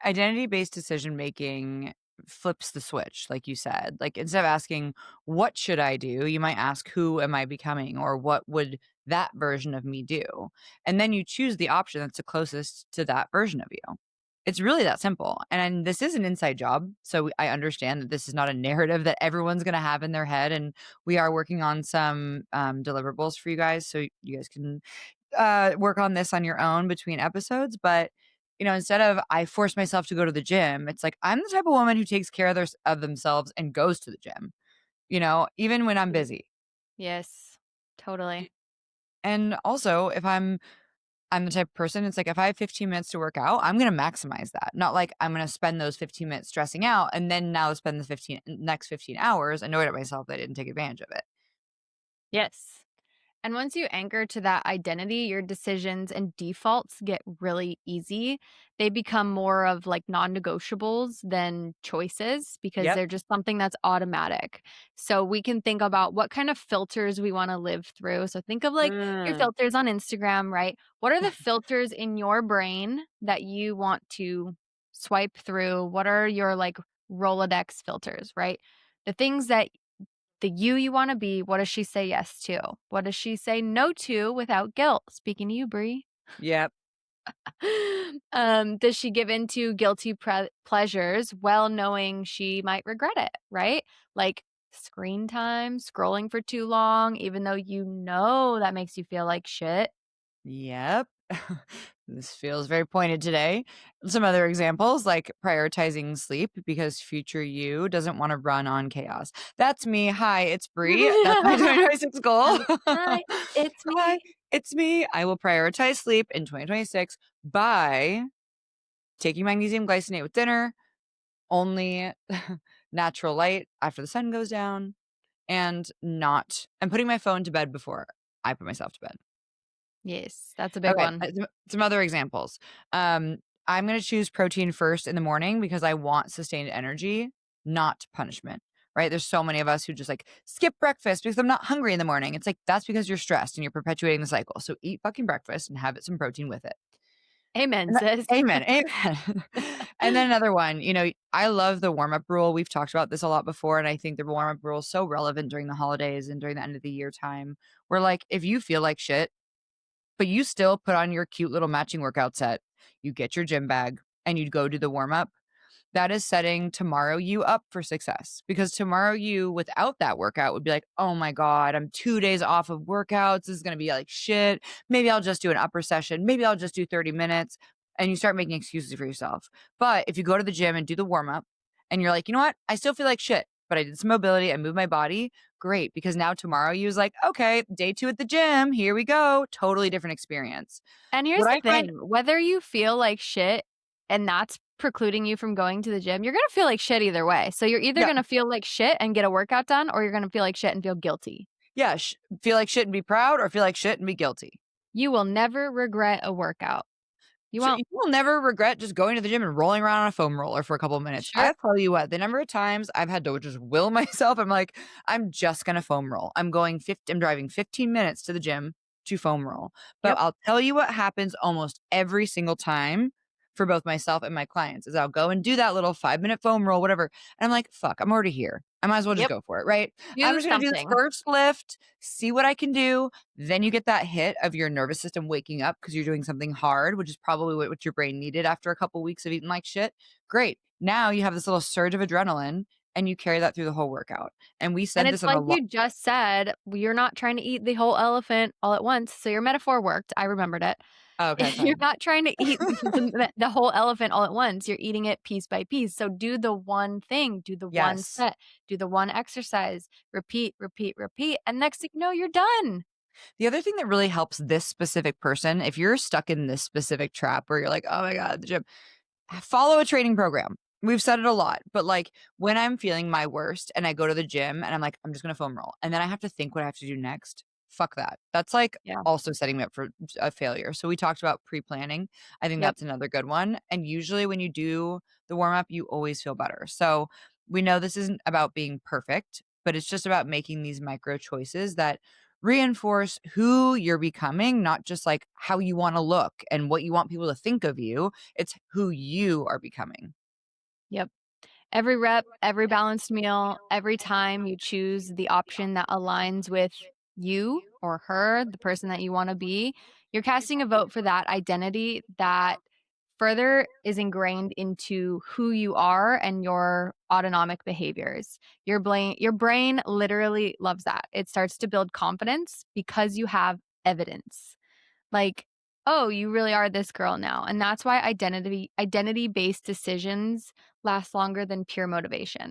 identity-based decision making flips the switch, like you said. Like, instead of asking, "What should I do?" you might ask, "Who am I becoming?" or "What would that version of me do?" And then you choose the option that's the closest to that version of you. It's really that simple. And this is an inside job, so I understand that this is not a narrative that everyone's gonna have in their head, and we are working on some, deliverables for you guys, so you guys can work on this on your own between episodes. But instead of I force myself to go to the gym, it's like I'm the type of woman who takes care of themselves and goes to the gym. Even when I'm Mm. busy. Yes, totally. And also, if I'm the type of person, it's like if I have 15 minutes to work out, I'm gonna maximize that. Not like I'm gonna spend those 15 minutes stressing out and then now spend the next 15 hours annoyed at myself that I didn't take advantage of it. Yes. And once you anchor to that identity, your decisions and defaults get really easy. They become more of like non negotiables than choices because Yep. they're just something that's automatic. So we can think about what kind of filters we want to live through. So think of like your Mm. filters on Instagram, right? What are the filters in your brain that you want to swipe through? What are your like Rolodex filters, right? The things that the you wanna be, what does she say yes to? What does she say no to without guilt? Speaking to you, Bree. Yep. Does she give into guilty pleasures well knowing she might regret it, right? Like screen time, scrolling for too long, even though you know that makes you feel like shit. Yep. This feels very pointed today. Some other examples like prioritizing sleep because future you doesn't want to run on chaos. That's me. Hi, it's Bree. That's my 2026 goal. Hi, it's Hi, me. it's me. I will prioritize sleep in 2026 by taking magnesium glycinate with dinner, only natural light after the sun goes down, and putting my phone to bed before I put myself to bed. Yes, that's a big Okay, one. some other examples. Um, I'm gonna choose protein first in the morning because I want sustained energy, not punishment, right? There's so many of us who just, like, skip breakfast because I'm not hungry in the morning. It's like, that's because you're stressed and you're perpetuating the cycle. So eat fucking breakfast and have it some protein with it. Amen, And that sis. Amen, amen. And then another one, I love the warm-up rule. We've talked about this a lot before, and I think the warm-up rule is so relevant during the holidays and during the end of the year time, where, like, if you feel like shit but you still put on your cute little matching workout set, you get your gym bag, and you go do the warm up. That is setting tomorrow you up for success because tomorrow you without that workout would be like, "Oh my god, I'm 2 days off of workouts. This is going to be like shit. Maybe I'll just do an upper session. Maybe I'll just do 30 minutes." And you start making excuses for yourself. But if you go to the gym and do the warm up and you're like, "You know what? I still feel like shit, but I did some mobility, I moved my body." Great, because now tomorrow you is like, "Okay, day 2 at the gym. Here we go." Totally different experience. And here's What the I find thing, whether you feel like shit and that's precluding you from going to the gym, you're gonna feel like shit either way. So you're either Yeah. gonna feel like shit and get a workout done, or you're gonna feel like shit and feel guilty. Yeah, feel like shit and be proud or feel like shit and be guilty. You will never regret a workout. You So won't. you will never regret just going to the gym and rolling around on a foam roller for a couple of minutes. Sure. I tell you what, the number of times I've had to just will myself, I'm like, I'm just gonna foam roll. I'm driving 15 minutes to the gym to foam roll. But Yep. I'll tell you what happens almost every single time for both myself and my clients is I'll go and do that little 5-minute foam roll, whatever. And I'm like, fuck, I'm already here. I might as well just Yep. go for it, right? I'm Do just gonna do the something. first lift, see what I can do, then you get that hit of your nervous system waking up because you're doing something hard, which is probably what your brain needed after a couple weeks of eating like shit. Great. Now you have this little surge of adrenaline and you carry that through the whole workout. And we And said it's this on a like lot. you just said, you're not trying to eat the whole elephant all at once. So your metaphor worked. I remembered it. Okay, You're fine. not trying to eat the whole elephant all at once. You're eating it piece by piece. So do the one thing, do the one Yes. set, do the one exercise, repeat, repeat, repeat. And next thing you know, you're done. The other thing that really helps this specific person, if you're stuck in this specific trap where you're like, oh my God, the gym, follow a training program. We've said it a lot, but like when I'm feeling my worst and I go to the gym and I'm like, I'm just going to foam roll. And then I have to think what I have to do next. Fuck that. That's like Yeah. also setting me up for a failure. So we talked about pre planning. I think Yep. that's another good one. And usually when you do the warm up, you always feel better. So we know this isn't about being perfect, but it's just about making these micro choices that reinforce who you're becoming, not just like how you want to look and what you want people to think of you. It's who you are becoming. Yep. Every rep, every balanced meal, every time you choose the option that aligns with you or her, the person that you want to be, you're casting a vote for that identity that further is ingrained into who you are and your autonomic behaviors. Your brain literally loves that. It starts to build confidence because you have evidence. Like, oh, you really are this girl now. And that's why identity-based decisions last longer than pure motivation.